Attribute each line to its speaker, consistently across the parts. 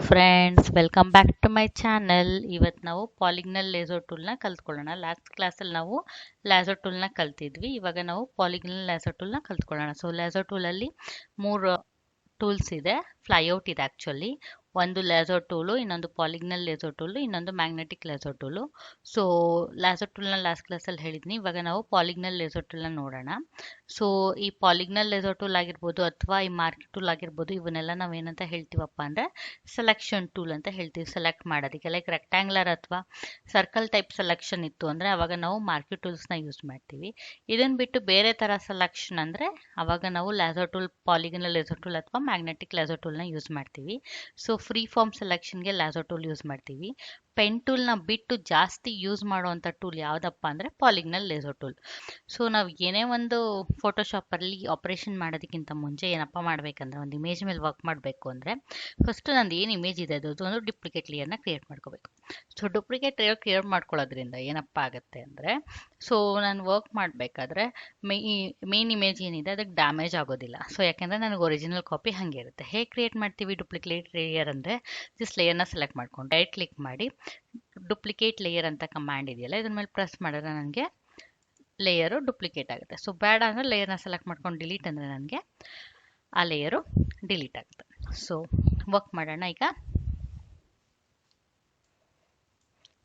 Speaker 1: Friends, welcome back to my channel. ಇವತ್ತು ನಾವು ಪಾಲಿಗ್ನಲ್ ಲೇಸೋ ಟೂಲ್ನ ಕಲ್ತ್ಕೊಳ್ಳೋಣ. Last ಕ್ಲಾಸಲ್ಲಿ ನಾವು ಲ್ಯಾಸೋ ಟೂಲ್ನ ಕಲ್ತಿದ್ವಿ. ಇವಾಗ ನಾವು ಪಾಲಿಗ್ನಲ್ ಲ್ಯಾಸೋ ಟೂಲ್ನ ಕಲ್ತ್ಕೊಳ್ಳೋಣ. ಸೊ ಲ್ಯಾಸೋ ಟೂಲಲ್ಲಿ ಮೂರು ಟೂಲ್ಸ್ ಇದೆ. ಫ್ಲೈಔಟ್ ಇದೆ ಆ್ಯಕ್ಚುಲಿ. ಒಂದು ಲ್ಯಾಸೋ ಟೂಲು, ಇನ್ನೊಂದು ಪಾಲಿಗ್ನಲ್ ಲೇಸೋ ಟೂಲು, ಇನ್ನೊಂದು ಮ್ಯಾಗ್ನೆಟಿಕ್ ಲೇಸೋ ಟೂಲು. ಸೊ ಲ್ಯಾಸೋ ಟೂಲ್ನ ಲಾಸ್ಟ್ ಕ್ಲಾಸಲ್ಲಿ ಹೇಳಿದ್ನಿ. ಇವಾಗ ನಾವು ಪಾಲಿಗ್ನಲ್ ಲೇಸೋ ಟೂಲ್ನ ನೋಡೋಣ. ಸೊ ಈ ಪಾಲಿಗ್ನಲ್ ಲೇಸೋ ಟೂಲ್ ಆಗಿರ್ಬೋದು ಅಥವಾ ಈ ಮಾರ್ಕೆಟ್ ಟೂಲ್ ಆಗಿರ್ಬೋದು, ಇವನ್ನೆಲ್ಲ ನಾವೇನಂತ ಹೇಳ್ತೀವಪ್ಪ ಅಂದರೆ ಸೆಲೆಕ್ಷನ್ ಟೂಲ್ ಅಂತ ಹೇಳ್ತೀವಿ. ಸೆಲೆಕ್ಟ್ ಮಾಡೋದಕ್ಕೆ ಲೈಕ್ ರೆಕ್ಟ್ಯಾಂಗ್ಲರ್ ಅಥವಾ ಸರ್ಕಲ್ ಟೈಪ್ ಸೆಲೆಕ್ಷನ್ ಇತ್ತು ಅಂದರೆ ಅವಾಗ ನಾವು ಮಾರ್ಕೆಟ್ ಟೂಲ್ಸ್ನ ಯೂಸ್ ಮಾಡ್ತೀವಿ. ಇದನ್ನು ಬಿಟ್ಟು ಬೇರೆ ಥರ ಸೆಲೆಕ್ಷನ್ ಅಂದರೆ ಅವಾಗ ನಾವು lasso tool, polygonal lasso tool ಅಥವಾ ಮ್ಯಾಗ್ನೆಟಿಕ್ ಲೇಸೋ ಟೂಲ್ನ ಯೂಸ್ ಮಾಡ್ತೀವಿ. ಸೊ ಫ್ರೀ ಫಾರ್ಮ್ ಸೆಲೆಕ್ಷನ್ಗೆ ಲ್ಯಾಸೋ ಟೂಲ್ ಯೂಸ್ ಮಾಡ್ತೀವಿ. ಪೆನ್ ಟೂಲ್ನ ಬಿಟ್ಟು ಜಾಸ್ತಿ ಯೂಸ್ ಮಾಡುವಂಥ ಟೂಲ್ ಯಾವುದಪ್ಪ ಅಂದರೆ ಪಾಲಿಗ್ನಲ್ ಲೇಸೋ ಟೂಲ್. ಸೊ ನಾವು ಏನೇ ಒಂದು ಫೋಟೋಶಾಪಲ್ಲಿ ಆಪ್ರೇಷನ್ ಮಾಡೋದಕ್ಕಿಂತ ಮುಂಚೆ ಏನಪ್ಪ ಮಾಡಬೇಕಂದ್ರೆ, ಒಂದು ಇಮೇಜ್ ಮೇಲೆ ವರ್ಕ್ ಮಾಡಬೇಕು ಅಂದರೆ ಫಸ್ಟ್ ನಂದು ಏನು ಇಮೇಜ್ ಇದೆ ಅದು ಒಂದು ಡುಪ್ಲಿಕೇಟ್ ಲೇಯರ್ನ ಕ್ರಿಯೇಟ್ ಮಾಡ್ಕೋಬೇಕು. ಸೊ ಡುಪ್ಲಿಕೇಟ್ ಲೇಯರ್ ಕ್ರಿಯೇಟ್ ಮಾಡ್ಕೊಳ್ಳೋದ್ರಿಂದ ಏನಪ್ಪ ಆಗುತ್ತೆ ಅಂದರೆ, ಸೊ ನಾನು ವರ್ಕ್ ಮಾಡಬೇಕಾದ್ರೆ ಮೇನ್ ಇಮೇಜ್ ಏನಿದೆ ಅದಕ್ಕೆ ಡ್ಯಾಮೇಜ್ ಆಗೋದಿಲ್ಲ. ಸೊ ಯಾಕೆಂದರೆ ನನಗೆ ಒರಿಜಿನಲ್ ಕಾಪಿ ಹಾಗೆ ಇರುತ್ತೆ. ಹೇಗೆ ಕ್ರಿಯೇಟ್ ಮಾಡ್ತೀವಿ ಡುಪ್ಲಿಕೇಟ್ ಲೇಯರ್ ಅಂದರೆ, ಜಸ್ಟ್ ಲೇಯರ್ನ ಸೆಲೆಕ್ಟ್ ಮಾಡ್ಕೊಂಡು ರೈಟ್ ಕ್ಲಿಕ್ ಮಾಡಿ ಡುಪ್ಲಿಕೇಟ್ ಲೇಯರ್ ಅಂತ ಕಮಾಂಡ್ ಇದೆಯಲ್ಲ, ಇದ್ರ ಮೇಲೆ ಪ್ರೆಸ್ ಮಾಡಿದ್ರೆ ನನಗೆ ಲೇಯರು ಡುಪ್ಲಿಕೇಟ್ ಆಗುತ್ತೆ. ಸೊ ಬೇಡ ಅಂದರೆ ಲೇಯರ್ನ ಸೆಲೆಕ್ಟ್ ಮಾಡ್ಕೊಂಡು ಡಿಲೀಟ್ ಅಂದರೆ ನನಗೆ ಆ ಲೇಯರು ಡಿಲೀಟ್ ಆಗುತ್ತೆ. ಸೊ ವರ್ಕ್ ಮಾಡೋಣ ಈಗ.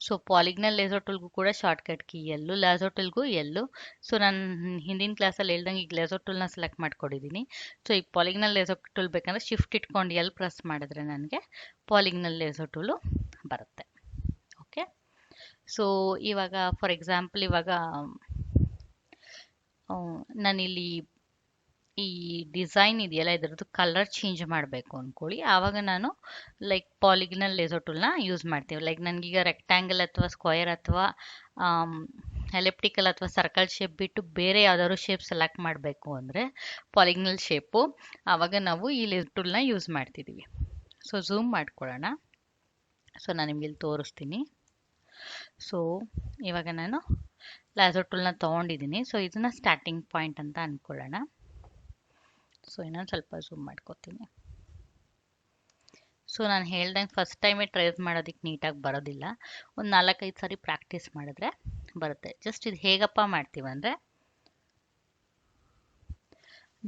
Speaker 1: ಸೊ ಪಾಲಿಗ್ನಲ್ ಲೇಸೋ ಟೂಲ್ಗೂ ಕೂಡ ಶಾರ್ಟ್ಕಟ್ ಕೀ ಎಲ್ಲು, ಲ್ಯಾಸೋ ಟೂಲ್ಗೂ ಎಲ್ಲು. ಸೊ ನಾನು ಹಿಂದಿನ ಕ್ಲಾಸಲ್ಲಿ ಹೇಳ್ದಂಗೆ ಈಗ ಲೇಸೋ ಟೂಲ್ನ ಸೆಲೆಕ್ಟ್ ಮಾಡ್ಕೊಂಡಿದ್ದೀನಿ. ಸೊ ಈ ಪಾಲಿಗ್ನಲ್ ಲೇಸೋ ಟೂಲ್ ಬೇಕಂದ್ರೆ ಶಿಫ್ಟ್ ಇಟ್ಕೊಂಡು ಎಲ್ ಪ್ರೆಸ್ ಮಾಡಿದ್ರೆ ನನಗೆ ಪಾಲಿಗ್ನಲ್ ಲೇಸೋ ಟೂಲು ಬರುತ್ತೆ. ಓಕೆ, ಸೊ ಇವಾಗ ಫಾರ್ ಎಕ್ಸಾಂಪಲ್ ಇವಾಗ ನಾನಿಲ್ಲಿ ಈ ಡಿಸೈನ್ ಇದೆಯಲ್ಲ ಇದರದ್ದು ಕಲರ್ ಚೇಂಜ್ ಮಾಡಬೇಕು ಅಂದ್ಕೊಳ್ಳಿ. ಆವಾಗ ನಾನು ಲೈಕ್ ಪಾಲಿಗ್ನಲ್ ಲೇಸೋ ಟೂಲ್ನ ಯೂಸ್ ಮಾಡ್ತೀವಿ. ಲೈಕ್ ನನಗೀಗ ರೆಕ್ಟ್ಯಾಂಗಲ್ ಅಥವಾ ಸ್ಕ್ವಯರ್ ಅಥವಾ ಎಲಿಪ್ಟಿಕಲ್ ಅಥವಾ ಸರ್ಕಲ್ ಶೇಪ್ ಬಿಟ್ಟು ಬೇರೆ ಯಾವ್ದಾದ್ರು ಶೇಪ್ ಸೆಲೆಕ್ಟ್ ಮಾಡಬೇಕು ಅಂದರೆ ಪಾಲಿಗ್ನಲ್ ಶೇಪು, ಆವಾಗ ನಾವು ಈ ಲೇಸೋ ಟೂಲ್ನ ಯೂಸ್ ಮಾಡ್ತಿದ್ದೀವಿ. ಸೊ ಝೂಮ್ ಮಾಡ್ಕೊಳ್ಳೋಣ. ಸೊ ನಾನು ನಿಮ್ಗೆ ಇಲ್ಲಿ ತೋರಿಸ್ತೀನಿ. ಸೊ ಇವಾಗ ನಾನು ಲ್ಯಾಸೋ ಟೂಲ್ನ ತೊಗೊಂಡಿದ್ದೀನಿ. ಸೊ ಇದನ್ನ ಸ್ಟಾರ್ಟಿಂಗ್ ಪಾಯಿಂಟ್ ಅಂತ ಅಂದ್ಕೊಳ್ಳೋಣ. ಸೊ ಇನ್ನೊಂದು ಸ್ವಲ್ಪ ಝೂಮ್ ಮಾಡ್ಕೋತೀನಿ. ಸೊ ನಾನು ಹೇಳ್ದಂಗೆ ಫಸ್ಟ್ ಟೈಮೇ ಟ್ರೇಸ್ ಮಾಡೋದಕ್ಕೆ ನೀಟಾಗಿ ಬರೋದಿಲ್ಲ. ಒಂದು 4-5 ಸಾರಿ ಪ್ರಾಕ್ಟೀಸ್ ಮಾಡಿದ್ರೆ ಬರುತ್ತೆ. ಜಸ್ಟ್ ಇದು ಹೇಗಪ್ಪ ಮಾಡ್ತೀವಂದರೆ,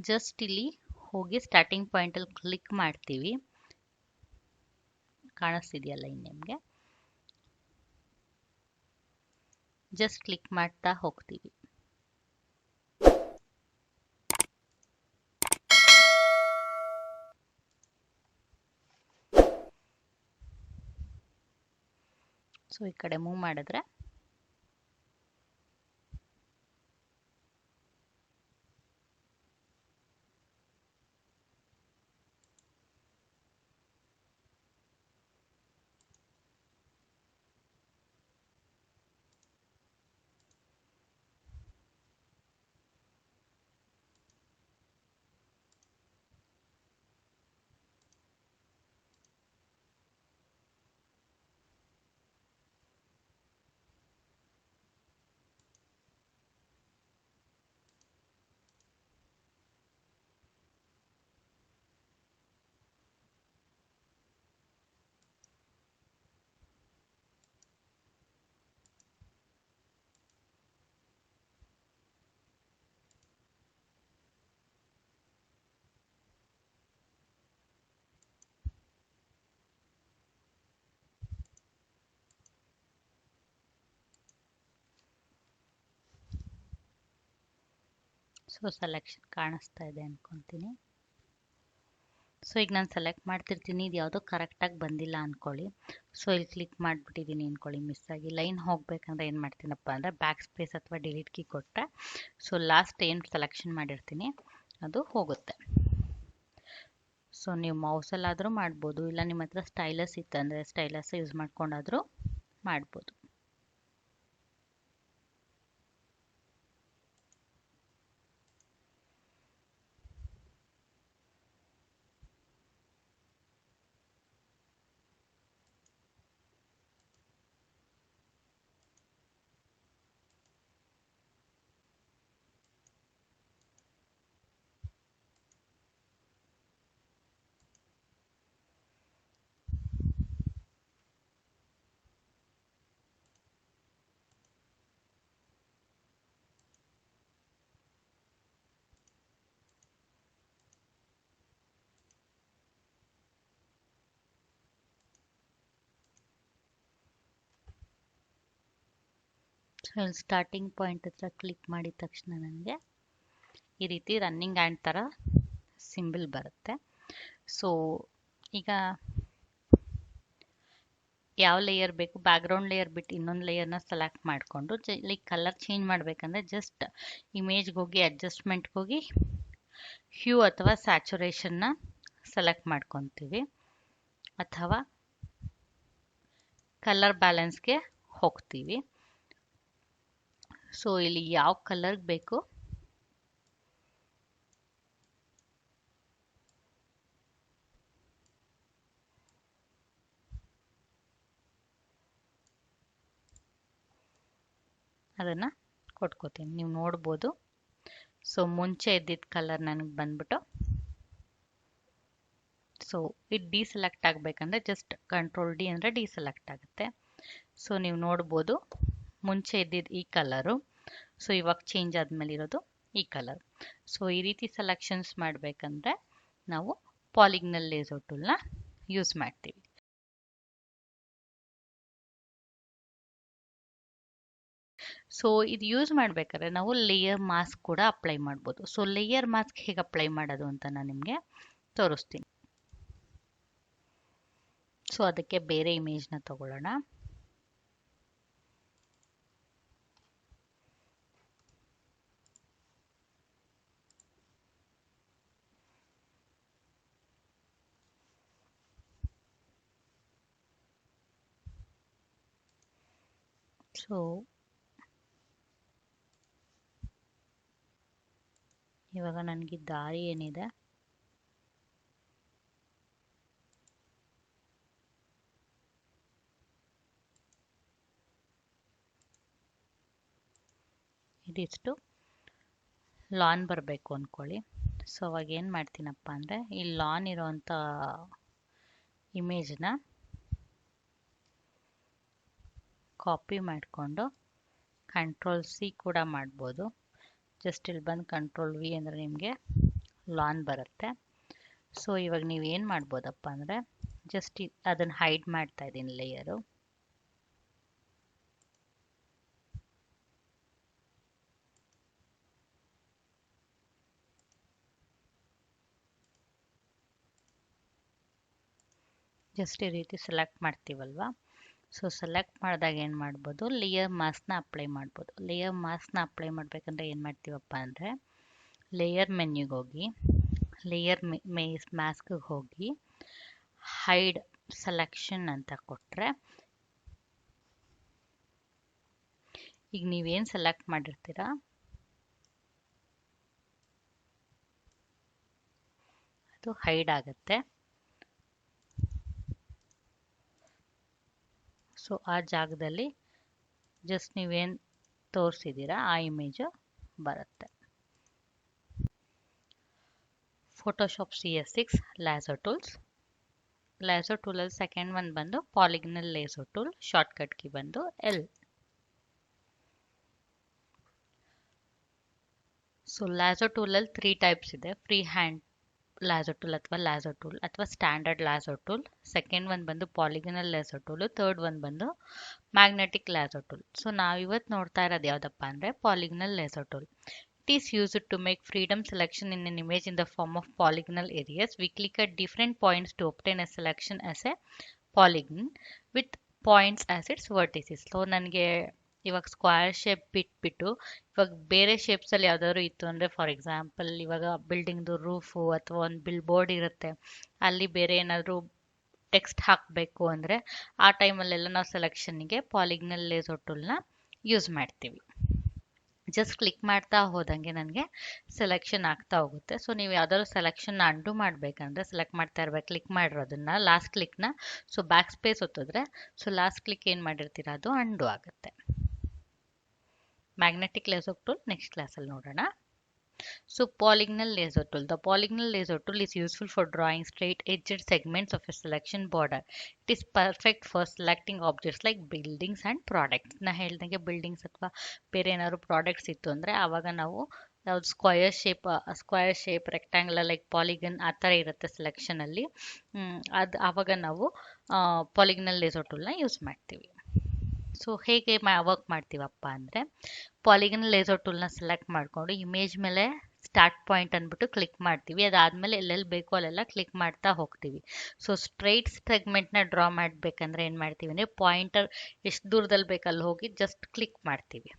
Speaker 1: ಜಸ್ಟ್ ಇಲ್ಲಿ ಹೋಗಿ ಸ್ಟಾರ್ಟಿಂಗ್ ಪಾಯಿಂಟಲ್ಲಿ ಕ್ಲಿಕ್ ಮಾಡ್ತೀವಿ. ಕಾಣಿಸ್ತಿದೆಯಲ್ಲ ಇನ್ನು ನಿಮಗೆ, ಜಸ್ಟ್ ಕ್ಲಿಕ್ ಮಾಡ್ತಾ ಹೋಗ್ತೀವಿ. ಸೊ ಈ ಕಡೆ ಮೂವ್ ಮಾಡಿದ್ರೆ ಸೊ ಸೆಲೆಕ್ಷನ್ ಕಾಣಿಸ್ತಾ ಇದೆ ಅಂದ್ಕೊತೀನಿ. ಸೊ ಈಗ ನಾನು ಸೆಲೆಕ್ಟ್ ಮಾಡ್ತಿರ್ತೀನಿ, ಇದು ಯಾವುದೋ ಕರೆಕ್ಟಾಗಿ ಬಂದಿಲ್ಲ ಅಂದ್ಕೊಳ್ಳಿ. ಸೊ ಇಲ್ಲಿ ಕ್ಲಿಕ್ ಮಾಡಿಬಿಟ್ಟಿದ್ದೀನಿ ಅಂದ್ಕೊಳ್ಳಿ, ಮಿಸ್ ಆಗಿ. ಲೈನ್ ಹೋಗ್ಬೇಕಂದ್ರೆ ಏನು ಮಾಡ್ತೀನಪ್ಪ ಅಂದರೆ ಬ್ಯಾಕ್ ಸ್ಪೇಸ್ ಅಥವಾ ಡಿಲೀಟ್ ಕೀ ಕೊಟ್ಟರೆ ಸೊ ಲಾಸ್ಟ್ ಏನು ಸೆಲೆಕ್ಷನ್ ಮಾಡಿರ್ತೀನಿ ಅದು ಹೋಗುತ್ತೆ. ಸೊ ನೀವು ಮೌಸಲ್ಲಾದರೂ ಮಾಡ್ಬೋದು, ಇಲ್ಲ ನಿಮ್ಮ ಹತ್ರ ಸ್ಟೈಲಸ್ ಇತ್ತಂದರೆ ಸ್ಟೈಲಸ್ ಯೂಸ್ ಮಾಡ್ಕೊಂಡಾದರೂ ಮಾಡ್ಬೋದು. ಸ್ಟಾರ್ಟಿಂಗ್ ಪಾಯಿಂಟ್ ಹತ್ರ ಕ್ಲಿಕ್ ಮಾಡಿದ ತಕ್ಷಣ ನನಗೆ ಈ ರೀತಿ ರನ್ನಿಂಗ್ ಆ್ಯಂಡ್ ಥರ ಸಿಂಬಲ್ ಬರುತ್ತೆ. ಸೊ ಈಗ ಯಾವ ಲೇಯರ್ ಬೇಕು, ಬ್ಯಾಕ್ಗ್ರೌಂಡ್ ಲೇಯರ್ ಬಿಟ್ಟು ಇನ್ನೊಂದು ಲೇಯರ್ನ ಸೆಲೆಕ್ಟ್ ಮಾಡಿಕೊಂಡು ಲೈಕ್ ಕಲರ್ ಚೇಂಜ್ ಮಾಡಬೇಕಂದ್ರೆ ಜಸ್ಟ್ ಇಮೇಜ್ಗೆ ಹೋಗಿ ಅಡ್ಜಸ್ಟ್ಮೆಂಟ್ಗೆ ಹೋಗಿ ಹ್ಯೂ ಅಥವಾ ಸ್ಯಾಚುರೇಷನ್ನ ಸೆಲೆಕ್ಟ್ ಮಾಡ್ಕೊತೀವಿ, ಅಥವಾ ಕಲರ್ ಬ್ಯಾಲೆನ್ಸ್ಗೆ ಹೋಗ್ತೀವಿ. ಸೊ ಇಲ್ಲಿ ಯಾವ ಕಲರ್ಗೆ ಬೇಕು ಅದನ್ನು ಕೊಟ್ಕೋತೀನಿ. ನೀವು ನೋಡ್ಬೋದು. ಸೊ ಮುಂಚೆ ಇದ್ದಿದ್ದ ಕಲರ್ ನನಗೆ ಬಂದ್ಬಿಟ್ಟು, ಸೊ ಇದು ಡಿಸೆಲೆಕ್ಟ್ ಆಗಬೇಕಂದ್ರೆ ಜಸ್ಟ್ ಕಂಟ್ರೋಲ್ ಡಿ ಅಂದರೆ ಡಿಸೆಲೆಕ್ಟ್ ಆಗುತ್ತೆ. ಸೊ ನೀವು ನೋಡ್ಬೋದು ಮುಂಚೆ ಇದ್ದಿದ್ದು ಈ ಕಲರು, ಸೊ ಇವಾಗ ಚೇಂಜ್ ಆದಮೇಲೆ ಇರೋದು ಈ ಕಲರ್. ಸೊ ಈ ರೀತಿ ಸೆಲೆಕ್ಷನ್ಸ್ ಮಾಡಬೇಕಂದ್ರೆ ನಾವು ಪಾಲಿಗನಲ್ ಲೇಸೋ ಟೂಲ್ನ ಯೂಸ್ ಮಾಡ್ತೀವಿ. ಸೊ ಇದು ಯೂಸ್ ಮಾಡಬೇಕಾದ್ರೆ ನಾವು ಲೇಯರ್ ಮಾಸ್ಕ್ ಕೂಡ ಅಪ್ಲೈ ಮಾಡ್ಬೋದು. ಸೊ ಲೇಯರ್ ಮಾಸ್ಕ್ ಹೇಗೆ ಅಪ್ಲೈ ಮಾಡೋದು ಅಂತ ನಾನು ನಿಮಗೆ ತೋರಿಸ್ತೀನಿ. ಸೊ ಅದಕ್ಕೆ ಬೇರೆ ಇಮೇಜ್ನ ತಗೊಳ್ಳೋಣ. ಸೊ ಇವಾಗ ನನಗೆ ದಾರಿ ಏನಿದೆ ಇದಿಷ್ಟು ಲಾನ್ ಬರಬೇಕು ಅಂದ್ಕೊಳ್ಳಿ. ಸೊ ಅವಾಗ ಏನು ಮಾಡ್ತೀನಪ್ಪ ಅಂದರೆ ಈ ಲಾನ್ ಇರೋವಂಥ ಇಮೇಜ್ನ ಕಾಪಿ ಮಾಡಿಕೊಂಡು ಕಂಟ್ರೋಲ್ ಸಿ ಕೂಡ ಮಾಡ್ಬೋದು. ಜಸ್ಟ್ ಇಲ್ಲಿ ಬಂದು ಕಂಟ್ರೋಲ್ ವಿ ಅಂದರೆ ನಿಮಗೆ ಲಾನ್ ಬರುತ್ತೆ. ಸೊ ಇವಾಗ ನೀವು ಏನು ಮಾಡ್ಬೋದಪ್ಪ ಅಂದರೆ ಜಸ್ಟ್ ಅದನ್ನು ಹೈಡ್ ಮಾಡ್ತಾ ಇದ್ದೀನಿ ಲೇಯರು. ಜಸ್ಟ್ ಈ ರೀತಿ ಸೆಲೆಕ್ಟ್ ಮಾಡ್ತೀವಲ್ವ. ಸೊ ಸೆಲೆಕ್ಟ್ ಮಾಡಿದಾಗ ಏನು ಮಾಡ್ಬೋದು, ಲೇಯರ್ ಮಾಸ್ಕ್ನ ಅಪ್ಲೈ ಮಾಡ್ಬೋದು. ಲೇಯರ್ ಮಾಸ್ಕ್ನ ಅಪ್ಲೈ ಮಾಡಬೇಕಂದ್ರೆ ಏನು ಮಾಡ್ತೀವಪ್ಪ ಅಂದರೆ ಲೇಯರ್ ಮೆನ್ಯೂಗೆ ಹೋಗಿ ಲೇಯರ್ ಮಾಸ್ಕ್ಗೆ ಹೋಗಿ ಹೈಡ್ ಸೆಲೆಕ್ಷನ್ ಅಂತ ಕೊಟ್ಟರೆ ಈಗ ನೀವೇನು ಸೆಲೆಕ್ಟ್ ಮಾಡಿರ್ತೀರಾ ಅದು ಹೈಡ್ ಆಗುತ್ತೆ. ಸೊ ಆ ಜಾಗದಲ್ಲಿ ಜಸ್ಟ್ ನೀವೇನು ತೋರಿಸಿದ್ದೀರಾ ಆ ಇಮೇಜು ಬರುತ್ತೆ. Photoshop CS6 lasso tools. Lasso ಟೂಲಲ್ಲಿ ಸೆಕೆಂಡ್ ಒನ್ ಬಂದು polygonal lasso tool, shortcut key ಬಂದು L. ಸೊ ಲ್ಯಾಸೋ ಟೂಲಲ್ಲಿ 3 ಟೈಪ್ಸ್ ಇದೆ. ಫ್ರೀ ಹ್ಯಾಂಡ್ ಲ್ಯಾಸೋ ಟೂಲ್ ಅಥವಾ standard lasso tool. Second one ಬಂದು polygonal lasso tool. Third one ಬಂದು magnetic lasso tool. So ನಾವಿವತ್ತು ನೋಡ್ತಾ ಇರೋದು ಯಾವುದಪ್ಪ ಅಂದರೆ polygonal lasso tool. It is used to make freedom selection in an image in the form of polygonal areas. We click at different points to obtain a selection as a polygon with points as its vertices. So ನನಗೆ ಇವಾಗ square shape ಬಿಟ್ಬಿಟ್ಟು ಇವಾಗ ಬೇರೆ ಶೇಪ್ಸಲ್ಲಿ ಯಾವ್ದಾದ್ರು ಇತ್ತು ಅಂದರೆ, for example ಇವಾಗ ಬಿಲ್ಡಿಂಗ್ದು roof ಅಥವಾ ಒಂದು ಬಿಲ್ ಬೋರ್ಡ್ ಇರುತ್ತೆ, ಅಲ್ಲಿ ಬೇರೆ ಏನಾದರೂ ಟೆಕ್ಸ್ಟ್ ಹಾಕಬೇಕು ಅಂದರೆ ಆ ಟೈಮಲ್ಲೆಲ್ಲ ನಾವು ಸೆಲೆಕ್ಷನ್ಗೆ ಪಾಲಿಗನಲ್ ಲೇಸೋ ಟೂಲ್ನ ಯೂಸ್ ಮಾಡ್ತೀವಿ. ಜಸ್ಟ್ ಕ್ಲಿಕ್ ಮಾಡ್ತಾ ಹೋದಂಗೆ ನನಗೆ ಸೆಲೆಕ್ಷನ್ ಆಗ್ತಾ ಹೋಗುತ್ತೆ. ಸೊ ನೀವು ಯಾವ್ದಾದ್ರು ಸೆಲೆಕ್ಷನ್ ಅಂಡು ಮಾಡಬೇಕಂದ್ರೆ ಸೆಲೆಕ್ಟ್ ಮಾಡ್ತಾ ಇರ್ಬೇಕು, ಕ್ಲಿಕ್ ಮಾಡಿರೋದನ್ನ ಲಾಸ್ಟ್ ಕ್ಲಿಕ್ನ. ಸೊ ಬ್ಯಾಕ್ ಸ್ಪೇಸ್ ಒತ್ತಿದ್ರೆ ಸೊ ಲಾಸ್ಟ್ ಕ್ಲಿಕ್ ಏನು ಮಾಡಿರ್ತೀರ ಅದು ಅಂಡು ಆಗುತ್ತೆ. ಮ್ಯಾಗ್ನೆಟಿಕ್ ಲೇಸೋ ಟೂಲ್ ನೆಕ್ಸ್ಟ್ ಕ್ಲಾಸಲ್ಲಿ ನೋಡೋಣ. So polygonal lasso tool. The polygonal lasso tool is useful for drawing straight-edged segments of a selection border. It is perfect for selecting objects like buildings and products. ನಾ ಹೇಳ್ದಂಗೆ buildings ಅಥವಾ ಬೇರೆ ಏನಾದ್ರು products ಇತ್ತು ಅಂದರೆ ಆವಾಗ ನಾವು ಯಾವ್ದು square shape rectangular like polygon ಆ ಥರ ಇರುತ್ತೆ ಸೆಲೆಕ್ಷನಲ್ಲಿ. ಅದು ಆವಾಗ ನಾವು ಪಾಲಿಗನಲ್ ಲೇಸೋ ಟೂಲ್ನ ಯೂಸ್ ಮಾಡ್ತೀವಿ. ಸೊ ಹೇಗೆ ವರ್ಕ್ ಮಾಡ್ತೀವಪ್ಪ ಅಂದರೆ ಪಾಲಿಗನ್ ಲೇಸರ್ ಟೂಲ್ನ ಸೆಲೆಕ್ಟ್ ಮಾಡಿಕೊಂಡು ಇಮೇಜ್ ಮೇಲೆ ಸ್ಟಾರ್ಟ್ ಪಾಯಿಂಟ್ ಅಂದ್ಬಿಟ್ಟು ಕ್ಲಿಕ್ ಮಾಡ್ತೀವಿ. ಅದಾದಮೇಲೆ ಎಲ್ಲೆಲ್ಲಿ ಬೇಕೋ ಅಲ್ಲೆಲ್ಲ ಕ್ಲಿಕ್ ಮಾಡ್ತಾ ಹೋಗ್ತೀವಿ. ಸೊ ಸ್ಟ್ರೈಟ್ ಸೆಗ್ಮೆಂಟ್ನ ಡ್ರಾ ಮಾಡಬೇಕಂದ್ರೆ ಏನು ಮಾಡ್ತೀವಿ ಅಂದರೆ ಪಾಯಿಂಟರ್ ಎಷ್ಟು ದೂರದಲ್ಲಿ ಬೇಕಲ್ಲಿ ಹೋಗಿ ಜಸ್ಟ್ ಕ್ಲಿಕ್ ಮಾಡ್ತೀವಿ.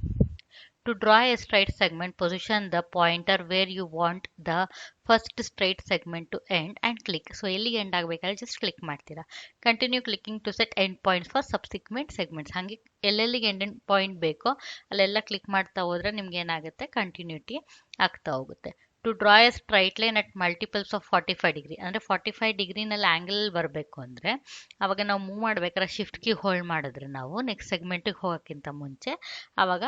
Speaker 1: To draw a straight segment, position the pointer where you want the first straight segment to end and click. So ಎಲ್ಲಿ ಎಂಡ್ ಆಗಬೇಕಾದ್ರೆ ಜಸ್ಟ್ ಕ್ಲಿಕ್ ಮಾಡ್ತೀರಾ. Continue clicking to set end points for subsequent segments. ಹಾಗೆ ಎಲ್ಲೆಲ್ಲಿಗೆ end point ಬೇಕೋ ಅಲ್ಲೆಲ್ಲ click ಮಾಡ್ತಾ ಹೋದ್ರೆ ನಿಮ್ಗೆ ಏನಾಗುತ್ತೆ ಕಂಟಿನ್ಯೂಟಿ ಆಗ್ತಾ ಹೋಗುತ್ತೆ. To draw a straight line at multiples of 45 degree ಅಂದರೆ 45 ಡಿಗ್ರಿನಲ್ಲಿ ಆ್ಯಂಗಲ್ ಬರಬೇಕು ಅಂದರೆ ಅವಾಗ ನಾವು ಮೂವ್ ಮಾಡ್ಬೇಕಾದ್ರೆ ಶಿಫ್ಟ್ ಕೀ ಹೋಲ್ಡ್ ಮಾಡಿದ್ರೆ ನಾವು ನೆಕ್ಸ್ಟ್ ಸೆಗ್ಮೆಂಟಿಗೆ ಹೋಗೋಕ್ಕಿಂತ ಮುಂಚೆ ಆವಾಗ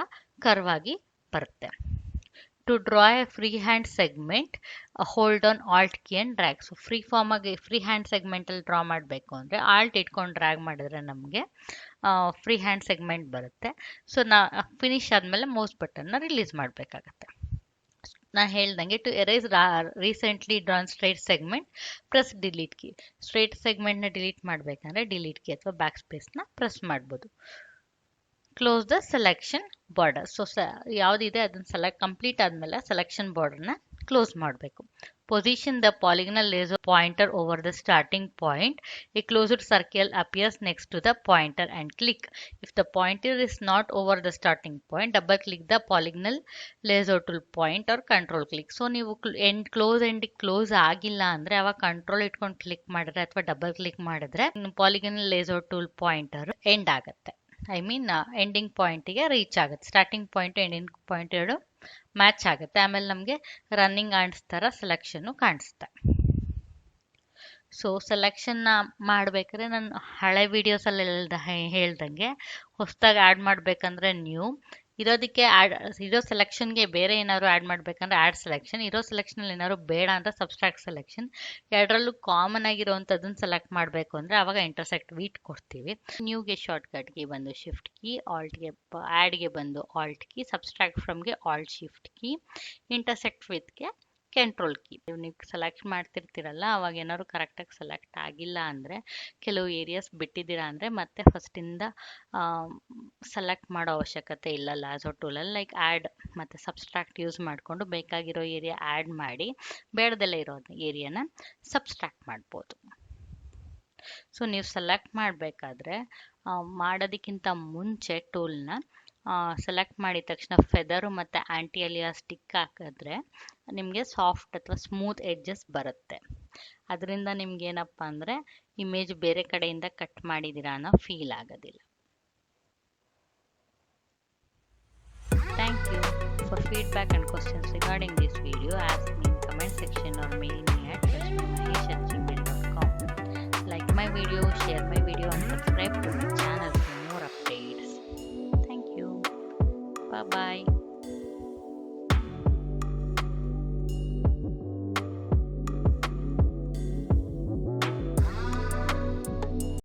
Speaker 1: ಕರ್ವ್ ಆಗಿ ಬರುತ್ತೆ. To draw a free hand segment hold on alt key and drag. So free ಫಾರ್ಮಾಗಿ ಫ್ರೀ ಹ್ಯಾಂಡ್ ಸೆಗ್ಮೆಂಟಲ್ಲಿ ಡ್ರಾ ಮಾಡಬೇಕು ಅಂದರೆ ಆಲ್ಟ್ ಇಟ್ಕೊಂಡು ಡ್ರ್ಯಾಗ್ ಮಾಡಿದ್ರೆ ನಮಗೆ ಫ್ರೀ ಹ್ಯಾಂಡ್ ಸೆಗ್ಮೆಂಟ್ ಬರುತ್ತೆ. ಸೊ ಫಿನಿಶ್ ಆದಮೇಲೆ ಮೌಸ್ ಬಟನ್ನ ರಿಲೀಸ್ ಮಾಡಬೇಕಾಗತ್ತೆ. ನಾನು ಹೇಳ್ದಂಗೆ to erase recently drawn straight segment press delete key. Straight ಸೆಗ್ಮೆಂಟ್ನ ಡಿಲೀಟ್ ಮಾಡಬೇಕಂದ್ರೆ ಡಿಲೀಟ್ ಕೀ ಅಥವಾ ಬ್ಯಾಕ್ ಸ್ಪೇಸ್ನ ಪ್ರೆಸ್ ಮಾಡ್ಬೋದು. Close the selection border. So ಯಾವುದಿದೆ ಅದನ್ನು ಕಂಪ್ಲೀಟ್ ಆದಮೇಲೆ ಸೆಲೆಕ್ಷನ್ ಬಾರ್ಡರ್ನ ಕ್ಲೋಸ್ ಮಾಡಬೇಕು. Position the polygonal laser pointer over the starting point. A closed circle appears next to the pointer and click. If the pointer is not over the starting point, double click the polygonal laser tool point or control click. So ನೀವು ಎಂಡಿಗೆ close ಆಗಿಲ್ಲ ಅಂದರೆ ಅವಾಗ control ಇಟ್ಕೊಂಡು click ಮಾಡಿದ್ರೆ ಅಥವಾ double click ಮಾಡಿದ್ರೆ ಪಾಲಿಗನಲ್ laser tool pointer end ಆಗುತ್ತೆ. ಐ ಮೀನ್ ಎಂಡಿಂಗ್ ಪಾಯಿಂಟಿಗೆ ರೀಚ್ ಆಗುತ್ತೆ. ಸ್ಟಾರ್ಟಿಂಗ್ ಪಾಯಿಂಟ್ ಎಂಡಿಂಗ್ ಪಾಯಿಂಟ್ ಎರಡು ಮ್ಯಾಚ್ ಆಗುತ್ತೆ. ಆಮೇಲೆ ನಮಗೆ ರನ್ನಿಂಗ್ ಆ್ಯಂಡ್ಸ್ ಥರ ಸೆಲೆಕ್ಷನ್ನು ಕಾಣಿಸುತ್ತೆ. ಸೊ ಸೆಲೆಕ್ಷನ್ನ ಮಾಡಬೇಕಾದ್ರೆ ನಾನು ಹಳೆ ವೀಡಿಯೋಸಲ್ಲಿ ಹೇಳ್ದಂಗೆ ಹೊಸದಾಗಿ ಆ್ಯಡ್ ಮಾಡಬೇಕಂದ್ರೆ ನ್ಯೂ, ಇರೋದಕ್ಕೆ ಇರೋ ಸೆಲೆಕ್ಷನ್ಗೆ ಬೇರೆ ಏನಾದ್ರು ಆ್ಯಡ್ ಮಾಡಬೇಕಂದ್ರೆ ಆ್ಯಡ್ ಸೆಲೆಕ್ಷನ್, ಇರೋ ಸೆಲೆಕ್ಷನಲ್ಲಿ ಏನಾದ್ರು ಬೇಡ ಅಂತ ಸಬ್ಸ್ಟ್ರಾಕ್ಟ್ ಸೆಲೆಕ್ಷನ್. ಎರಡರಲ್ಲೂ ಕಾಮನ್ ಆಗಿರೋವಂಥದ್ದನ್ನು ಸೆಲೆಕ್ಟ್ ಮಾಡಬೇಕು ಅಂದರೆ ಆವಾಗ ಇಂಟರ್ಸೆಕ್ಟ್ ವಿತ್ ಕೊಡ್ತೀವಿ. ನ್ಯೂಗೆ ಶಾರ್ಟ್ಕಟ್ಗೆ ಬಂದು ಶಿಫ್ಟ್ ಕೀ, ಆಲ್ಟ್ಗೆ ಆ್ಯಡ್ಗೆ ಬಂದು ಆಲ್ಟ್ ಕೀ, ಸಬ್ಸ್ಟ್ರಾಕ್ಟ್ ಫ್ರಮ್ಗೆ ಆಲ್ಟ್ ಶಿಫ್ಟ್ ಕೀ, ಇಂಟರ್ಸೆಕ್ಟ್ ವಿತ್ಗೆ ಕಂಟ್ರೋಲ್ ಕೀ. ನೀವು ಸೆಲೆಕ್ಟ್ ಮಾಡ್ತಿರ್ತೀರಲ್ಲ ಅವಾಗ ಏನಾದ್ರು ಕರೆಕ್ಟಾಗಿ ಸೆಲೆಕ್ಟ್ ಆಗಿಲ್ಲ ಅಂದರೆ ಕೆಲವು ಏರಿಯಾಸ್ ಬಿಟ್ಟಿದ್ದೀರಾ ಅಂದರೆ ಮತ್ತೆ ಫಸ್ಟಿಂದ ಸೆಲೆಕ್ಟ್ ಮಾಡೋ ಅವಶ್ಯಕತೆ ಇಲ್ಲ ಲಾಸೋ ಟೂಲಲ್ಲಿ. ಲೈಕ್ ಆ್ಯಡ್ ಮತ್ತು ಸಬ್ಸ್ಟ್ರಾಕ್ಟ್ ಯೂಸ್ ಮಾಡಿಕೊಂಡು ಬೇಕಾಗಿರೋ ಏರಿಯಾ ಆ್ಯಡ್ ಮಾಡಿ ಬೇಡದಲ್ಲೇ ಇರೋ ಏರಿಯಾನ ಸಬ್ಸ್ಟ್ರಾಕ್ಟ್ ಮಾಡ್ಬೋದು. ಸೊ ನೀವು ಸೆಲೆಕ್ಟ್ ಮಾಡಬೇಕಾದ್ರೆ ಮಾಡೋದಕ್ಕಿಂತ ಮುಂಚೆ ಟೂಲ್ನ ಸೆಲೆಕ್ಟ್ ಮಾಡಿದ ತಕ್ಷಣ ಫೆದರು ಮತ್ತು ಆ್ಯಂಟಿ ಅಲಿಯಾ ಸ್ಟಿಕ್ ಹಾಕಿದ್ರೆ ನಿಮಗೆ ಸಾಫ್ಟ್ ಅಥವಾ ಸ್ಮೂತ್ ಎಡ್ಜಸ್ ಬರುತ್ತೆ. ಅದರಿಂದ ನಿಮ್ಗೇನಪ್ಪ ಅಂದರೆ ಇಮೇಜ್ ಬೇರೆ ಕಡೆಯಿಂದ ಕಟ್ ಮಾಡಿದ್ದೀರಾ ಅನ್ನೋ ಫೀಲ್ ಆಗೋದಿಲ್ಲ. Thank you. For feedback and questions regarding this video ask me in comment section or mail me at rashmi@gmail.com. Like my video, share my video and subscribe.